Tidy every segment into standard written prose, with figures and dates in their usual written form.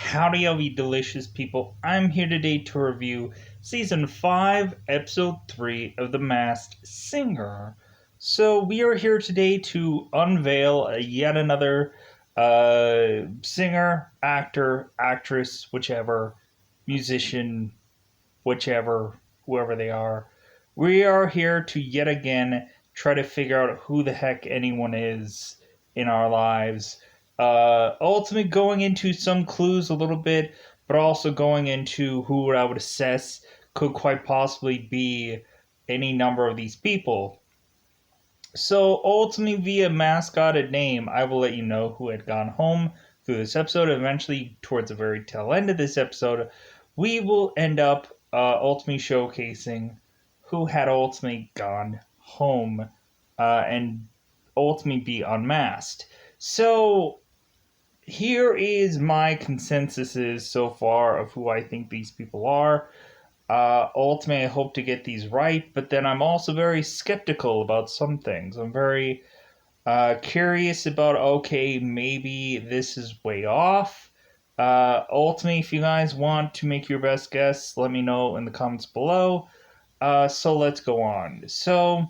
Howdy, all you delicious people. I'm here today to review Season 5, Episode 3 of The Masked Singer. So, we are here today to unveil yet another singer, actor, actress, whichever, musician, whichever, whoever they are. We are here to yet again try to figure out who the heck anyone is in our lives. Ultimately, going into some clues a little bit, but also going into who I would assess could quite possibly be any number of these people. So, ultimately, via mascotted name, I will let you know who had gone home through this episode. Eventually, towards the very tail end of this episode, we will end up ultimately showcasing who had ultimately gone home and ultimately be unmasked. So, here is my consensuses so far of who I think these people are. Ultimately, I hope to get these right, but then I'm also very skeptical about some things. I'm very curious about, okay, maybe this is way off. Ultimately, if you guys want to make your best guess, let me know in the comments below. So let's go on. So,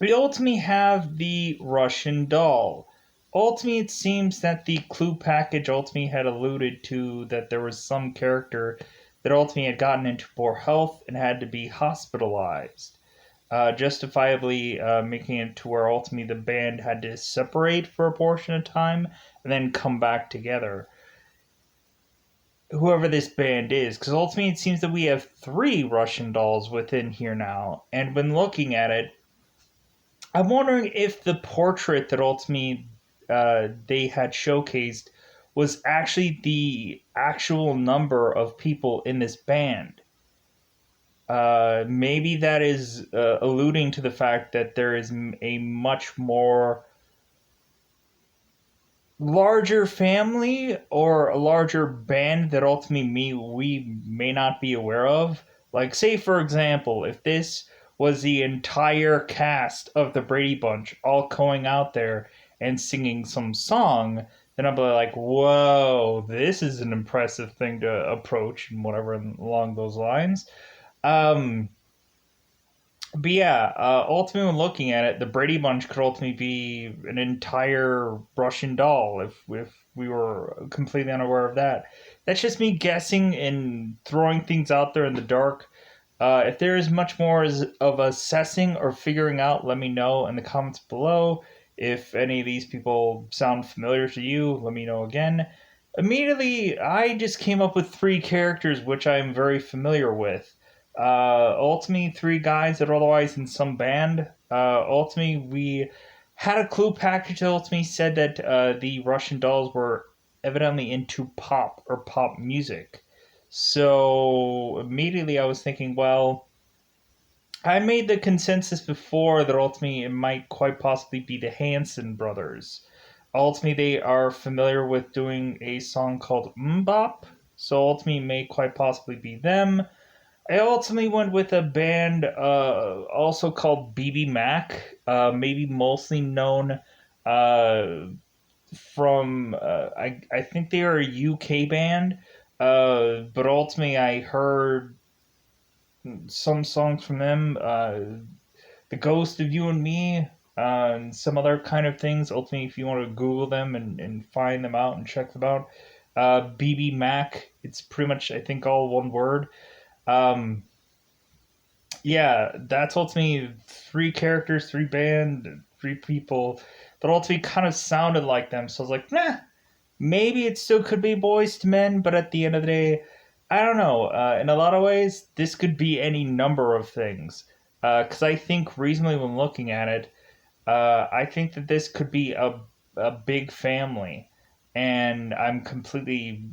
we ultimately have the Russian doll. Ultimately, it seems that the clue package ultimately had alluded to that there was some character that ultimately had gotten into poor health and had to be hospitalized, justifiably making it to where ultimately the band had to separate for a portion of time and then come back together. Whoever this band is, because ultimately it seems that we have three Russian dolls within here now, and when looking at it, I'm wondering if the portrait that ultimately they had showcased was actually the actual number of people in this band. Maybe that is alluding to the fact that there is a much more larger family or a larger band that ultimately we may not be aware of. Like, say for example, if this was the entire cast of the Brady Bunch all going out there and singing some song, then I'd be like, whoa, this is an impressive thing to approach and whatever along those lines. Um, but yeah, ultimately, when looking at it, the Brady Bunch could ultimately be an entire Russian doll if we were completely unaware of that. That's just me guessing and throwing things out there in the dark. If there is much more of assessing or figuring out, let me know in the comments below. If any of these people sound familiar to you, let me know again. Immediately, I just came up with three characters which I'm very familiar with. Ultimately, three guys that are otherwise in some band. Ultimately, we had a clue package that ultimately said that the Russian dolls were evidently into pop or pop music. So immediately I was thinking, well, I made the consensus before that ultimately it might quite possibly be the Hanson brothers. Ultimately, they are familiar with doing a song called Mbop, so ultimately it may quite possibly be them. I ultimately went with a band also called BB Mac, maybe mostly known uh, from, I think they are a UK band, but ultimately I heard some songs from them, The Ghost of You and Me, and some other kind of things. Ultimately, if you want to Google them and find them out and check them out, BB Mac, it's pretty much, I think, all one word. Um, yeah, that's ultimately three characters, three band, three people that ultimately kind of sounded like them. So I was like, nah, maybe it still could be Boys to Men, but at the end of the day, I don't know. In a lot of ways, this could be any number of things. Because I think reasonably when looking at it, I think that this could be a big family, and I'm completely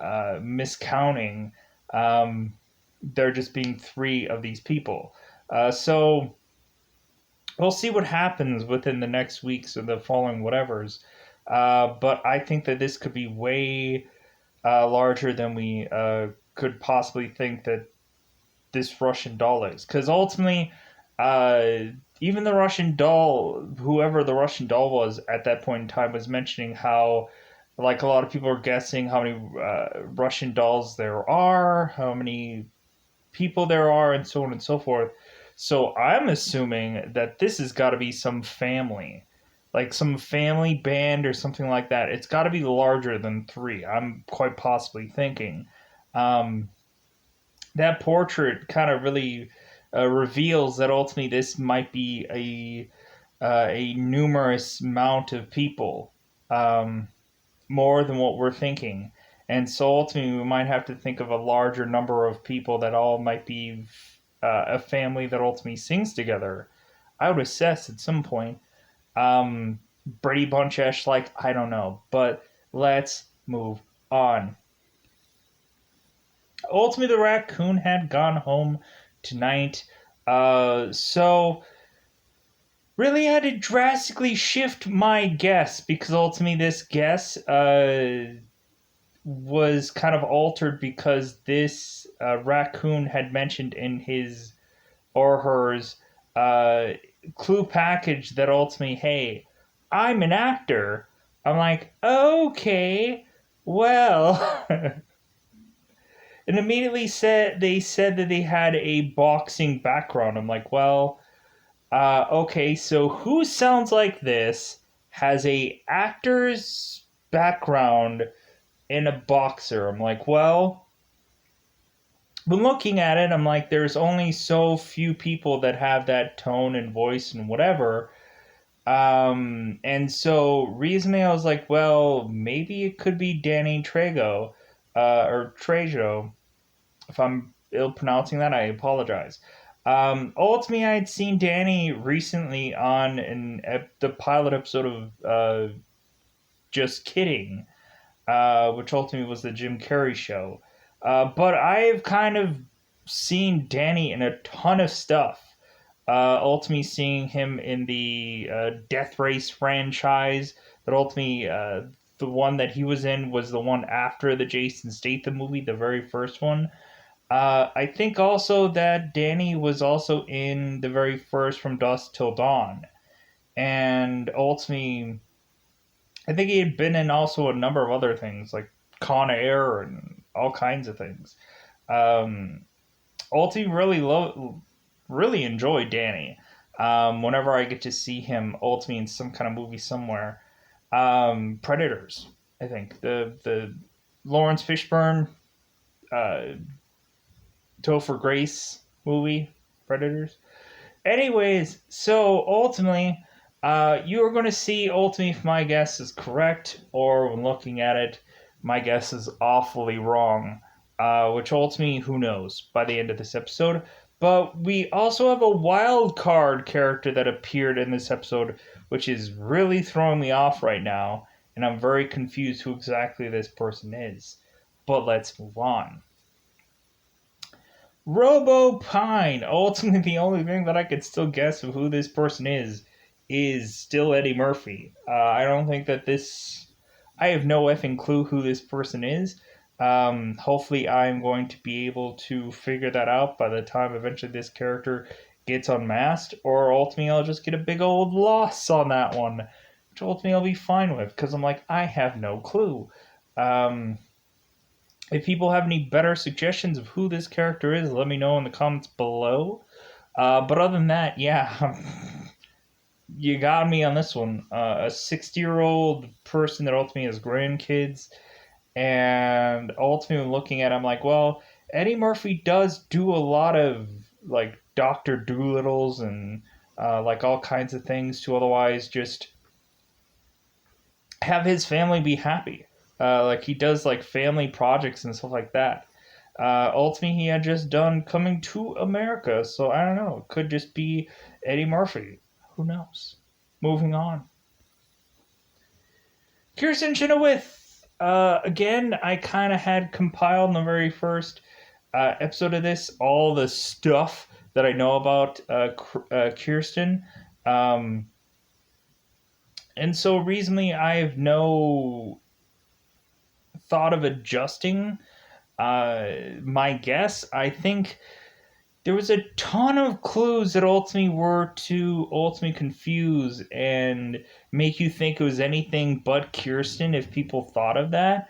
miscounting. There just being three of these people. So we'll see what happens within the next weeks or the following whatevers. But I think that this could be way larger than we could possibly think that this Russian doll is. Because ultimately, uh, even the Russian doll, whoever the Russian doll was at that point in time, was mentioning how Like a lot of people are guessing how many Russian dolls there are, how many people there are, and so on and so forth. So I'm assuming that this has got to be some family, like some family band or something like that. It's got to be larger than three. I'm quite possibly thinking. Um, that portrait kind of really reveals that ultimately this might be a numerous amount of people, um, more than what we're thinking. And so ultimately, we might have to think of a larger number of people that all might be a family that ultimately sings together. I would assess at some point. Brady Bunch-esh, like, I don't know. But let's move on. Ultimately, the raccoon had gone home tonight. So really had to drastically shift my guess because ultimately this guess was kind of altered because this raccoon had mentioned in his or hers uh, clue package that ultimately, hey, I'm an actor. I'm like, okay, well, and immediately said that they had a boxing background. I'm like, well, okay, so who sounds like this has a actor's background in a boxer? I'm like, well, when looking at it, I'm like, there's only so few people that have that tone and voice and whatever. And so recently I was like, well, maybe it could be Danny Trejo, or Trejo. If I'm ill pronouncing that, I apologize. Ultimately, I had seen Danny recently on the pilot episode of Just Kidding, which ultimately was the Jim Carrey show. But I've kind of seen Danny in a ton of stuff. Ultimately, seeing him in the Death Race franchise, that ultimately the one that he was in was the one after the Jason Statham movie, the very first one. I think also that Danny was also in the very first From Dusk Till Dawn. And ultimately, I think he had been in also a number of other things like Con Air and all kinds of things. Um, ultimately, really enjoy Danny. Whenever I get to see him, ultimately in some kind of movie somewhere. Predators, I think the Lawrence Fishburne, uh, Topher Grace movie, Predators. Anyways, so ultimately, you are going to see ultimately if my guess is correct, or when looking at it, my guess is awfully wrong. Which ultimately, who knows by the end of this episode. But we also have a wild card character that appeared in this episode, which is really throwing me off right now, and I'm very confused who exactly this person is. But let's move on. Robo Pine. Ultimately, the only thing that I could still guess of who this person is still Eddie Murphy. I don't think that this. I have no effing clue who this person is. Hopefully, I'm going to be able to figure that out by the time eventually this character gets unmasked, or ultimately, I'll just get a big old loss on that one, which ultimately I'll be fine with because I'm like, I have no clue. Um, if people have any better suggestions of who this character is, let me know in the comments below. But other than that, yeah, you got me on this one. A 60-year-old person that ultimately has grandkids, and ultimately looking at it, I'm like, well, Eddie Murphy does do a lot of like Doctor Doolittles and like all kinds of things to otherwise just have his family be happy. Like he does like family projects and stuff like that. Ultimately, he had just done Coming to America, so I don't know. It could just be Eddie Murphy. Who knows? Moving on. Kirsten Chenoweth. Again, I kind of had compiled in the very first episode of this all the stuff that I know about Kirsten. Um, and so recently, I have no thought of adjusting my guess. I think there was a ton of clues that ultimately were to ultimately confuse and make you think it was anything but Kirsten if people thought of that.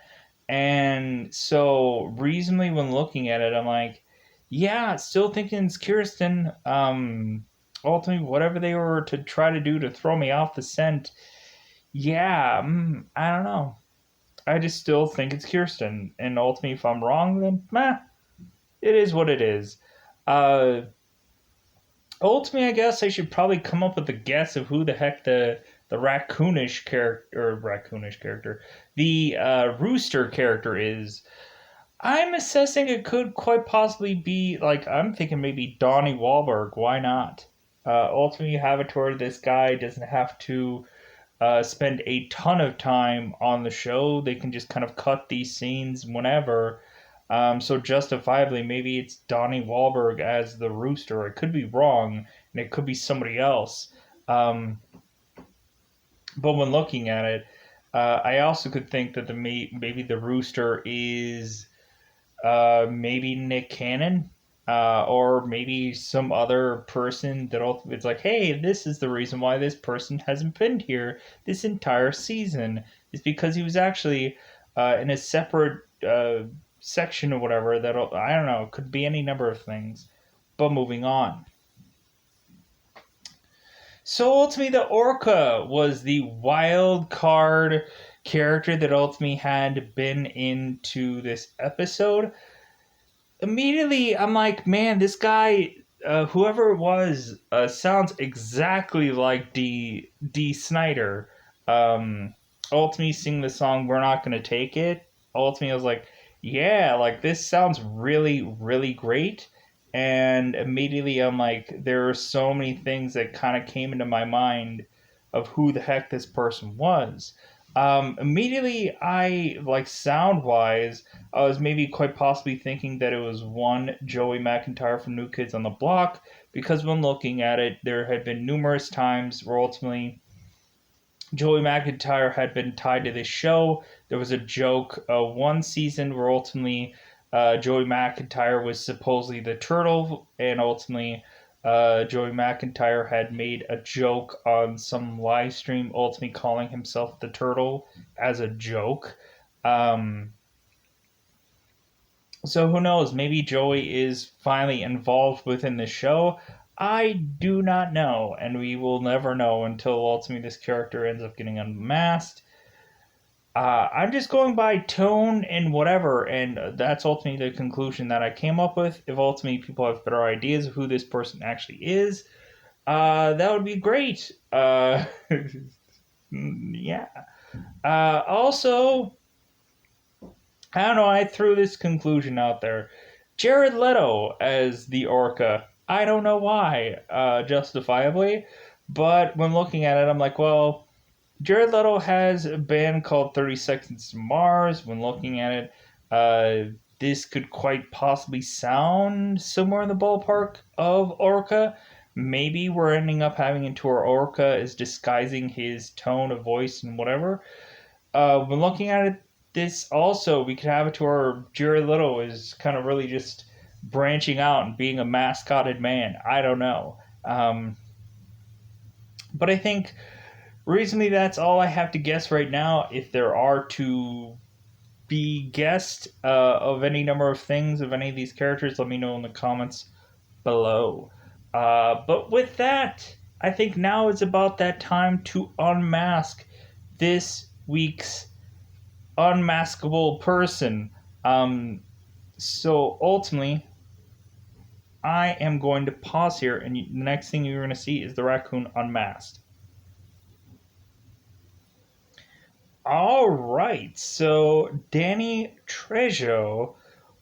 And so, reasonably, when looking at it, I'm like, yeah, still thinking it's Kirsten. Ultimately, whatever they were to try to do to throw me off the scent, yeah, I don't know. I just still think it's Kirsten. And ultimately, if I'm wrong, then meh, it is what it is. Uh, Ultimately, I guess I should probably come up with a guess of who the heck the raccoonish character, the rooster character is. I'm assessing it could quite possibly be like I'm thinking maybe Donnie Wahlberg. Why not? Ultimately, you have it to where this guy doesn't have to spend a ton of time on the show. They can just kind of cut these scenes whenever. So justifiably, maybe it's Donnie Wahlberg as the rooster. It could be wrong, and it could be somebody else. Um, but when looking at it, I also could think that maybe the rooster is maybe Nick Cannon, or maybe some other person that it's like, hey, this is the reason why this person hasn't been here this entire season. Is because he was actually in a separate section or whatever. That I don't know. Could be any number of things. But moving on. So ultimately, the Orca was the wild card character that ultimately had been into this episode. Immediately I'm like, man, this guy, whoever it was, sounds exactly like D Snyder. Um, Ultimately, sing the song "We're Not Gonna Take It." Ultimately, I was like, yeah, like this sounds really, really great. And immediately, I'm like, there are so many things that kind of came into my mind of who the heck this person was. Immediately, I like sound wise. I was maybe quite possibly thinking that it was one Joey McIntyre from New Kids on the Block, because when looking at it, there had been numerous times where ultimately Joey McIntyre had been tied to this show. There was a joke one season where ultimately Joey McIntyre was supposedly the turtle, and ultimately Joey McIntyre had made a joke on some live stream, ultimately calling himself the turtle as a joke. Um, so who knows? Maybe Joey is finally involved within the show. I do not know, and we will never know until ultimately this character ends up getting unmasked. I'm just going by tone and whatever, and that's ultimately the conclusion that I came up with. If ultimately people have better ideas of who this person actually is, that would be great. Yeah. Also, I don't know, I threw this conclusion out there. Jared Leto as the Orca. I don't know why, justifiably, but when looking at it, I'm like, well, Jared Leto has a band called 30 Seconds to Mars. When looking at it, this could quite possibly sound somewhere in the ballpark of Orca. Maybe we're ending up having into our Orca is disguising his tone of voice and whatever. When looking at it, this also we could have it to where Jared Leto is kind of really just branching out and being a mascotted man. I don't know, but I think reasonably that's all I have to guess right now. If there are to be guessed of any number of things of any of these characters, let me know in the comments below. But with that, I think now is about that time to unmask this week's unmaskable person. So ultimately, I am going to pause here, and the next thing you're going to see is the raccoon unmasked. All right, so Danny Trejo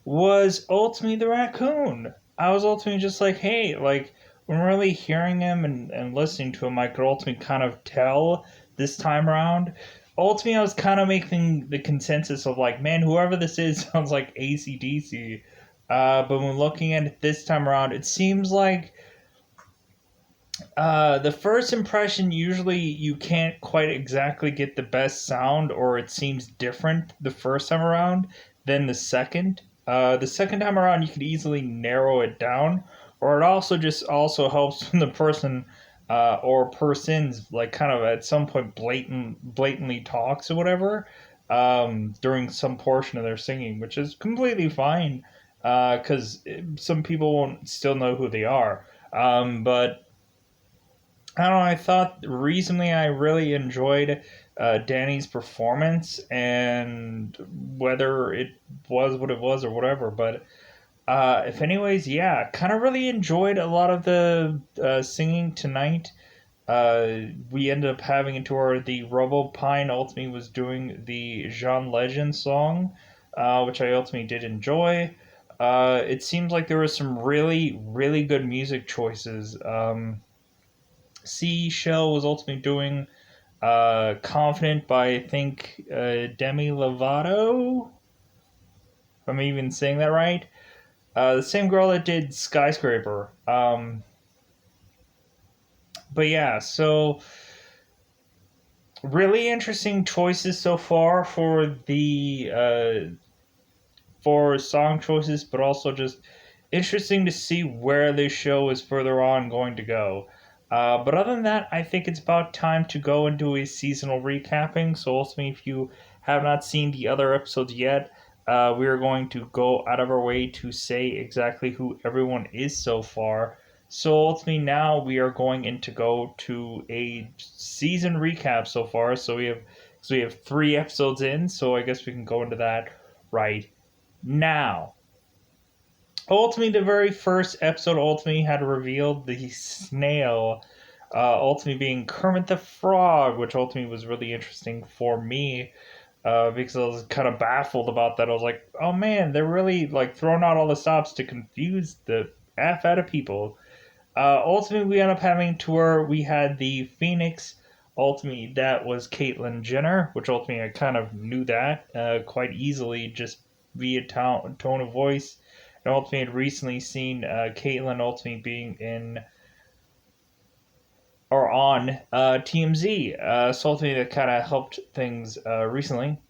was ultimately the raccoon. I was ultimately just like, hey, like, when really hearing him and listening to him, I could ultimately kind of tell this time around. Ultimately, I was kind of making the consensus of like, man, whoever this is sounds like AC/DC. But when looking at it this time around, it seems like the first impression usually you can't quite exactly get the best sound, or it seems different the first time around than the second. The second time around, you could easily narrow it down. or it also just also helps when the person or persons like kind of at some point blatantly talks or whatever during some portion of their singing, which is completely fine because some people won't still know who they are. But I don't know. I thought recently I really enjoyed Danny's performance, and whether it was what it was or whatever. But if anyways, yeah, kind of really enjoyed a lot of the singing tonight. We ended up having it to where the Robo Pine ultimately was doing the Jean Legend song, which I ultimately did enjoy. It seems like there were some really, really good music choices. Seashell was ultimately doing Confident by, I think, Demi Lovato. If I'm even saying that right. The same girl that did Skyscraper. But yeah, so really interesting choices so far for song choices, but also just interesting to see where this show is further on going to go. But other than that, I think it's about time to go and do a seasonal recapping. So ultimately, if you have not seen the other episodes yet, we are going to go out of our way to say exactly who everyone is so far. So ultimately, now we are going in to go to a season recap so far. So we have 3 episodes in. So I guess we can go into that right now. Ultimately, the very first episode ultimately had revealed the snail, ultimately being Kermit the Frog, which ultimately was really interesting for me because I was kind of baffled about that. I was like, oh man, they're really like throwing out all the stops to confuse the F out of people. Ultimately, we ended up having to where we had the Phoenix. Ultimately, that was Caitlyn Jenner, which ultimately I kind of knew that quite easily just via tone of voice. And ultimately, had recently seen Caitlyn ultimately being in or on TMZ. So ultimately, that kind of helped things recently.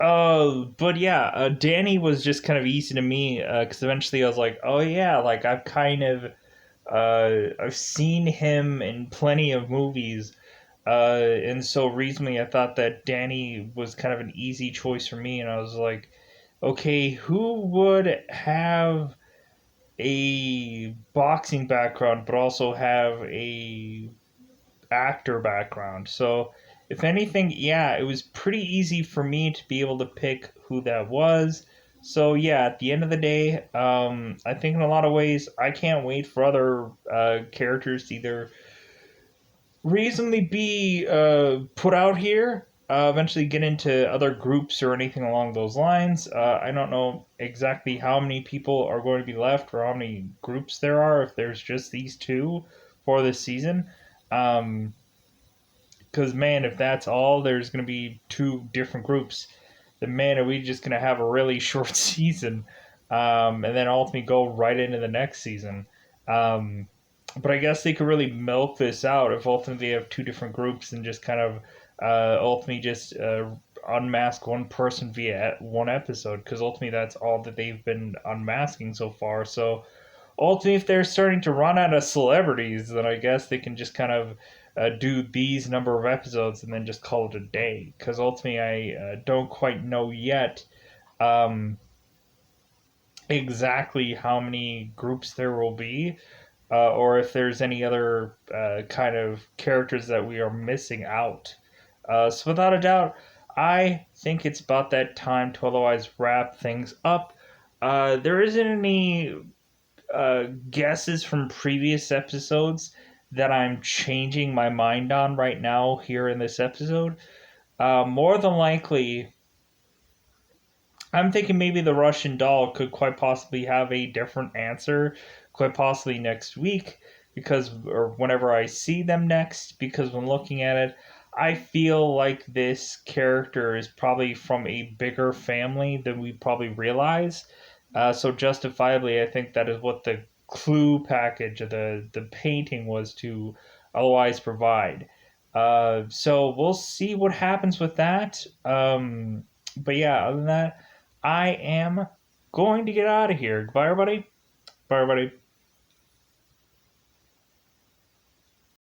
Oh, but yeah, Danny was just kind of easy to me because eventually I was like, oh yeah, like I've seen him in plenty of movies, and so recently I thought that Danny was kind of an easy choice for me, and I was like, okay, who would have a boxing background but also have a actor background? So if anything, yeah, it was pretty easy for me to be able to pick who that was. So yeah, at the end of the day, I think in a lot of ways, I can't wait for other characters to either reasonably be put out here. Eventually get into other groups or anything along those lines. I don't know exactly how many people are going to be left or how many groups there are, if there's just these two for this season. Um, because man, if that's all, there's going to be 2 different groups. Then man, are we just going to have a really short season, and then ultimately go right into the next season. Um, but I guess they could really milk this out if ultimately they have 2 different groups and just kind of ultimately just unmask one person via one episode, because ultimately that's all that they've been unmasking so far. So ultimately, if they're starting to run out of celebrities, then I guess they can just kind of do these number of episodes and then just call it a day. Because ultimately, I don't quite know yet um, exactly how many groups there will be, or if there's any other kind of characters that we are missing out. So, without a doubt, I think it's about that time to otherwise wrap things up. There isn't any guesses from previous episodes that I'm changing my mind on right now here in this episode. More than likely, I'm thinking maybe the Russian doll could quite possibly have a different answer, quite possibly next week, because or whenever I see them next, because when looking at it, I feel like this character is probably from a bigger family than we probably realize. So justifiably, I think that is what the clue package of the painting was to otherwise provide. So we'll see what happens with that. But yeah, other than that, I am going to get out of here. Goodbye, everybody. Bye, everybody.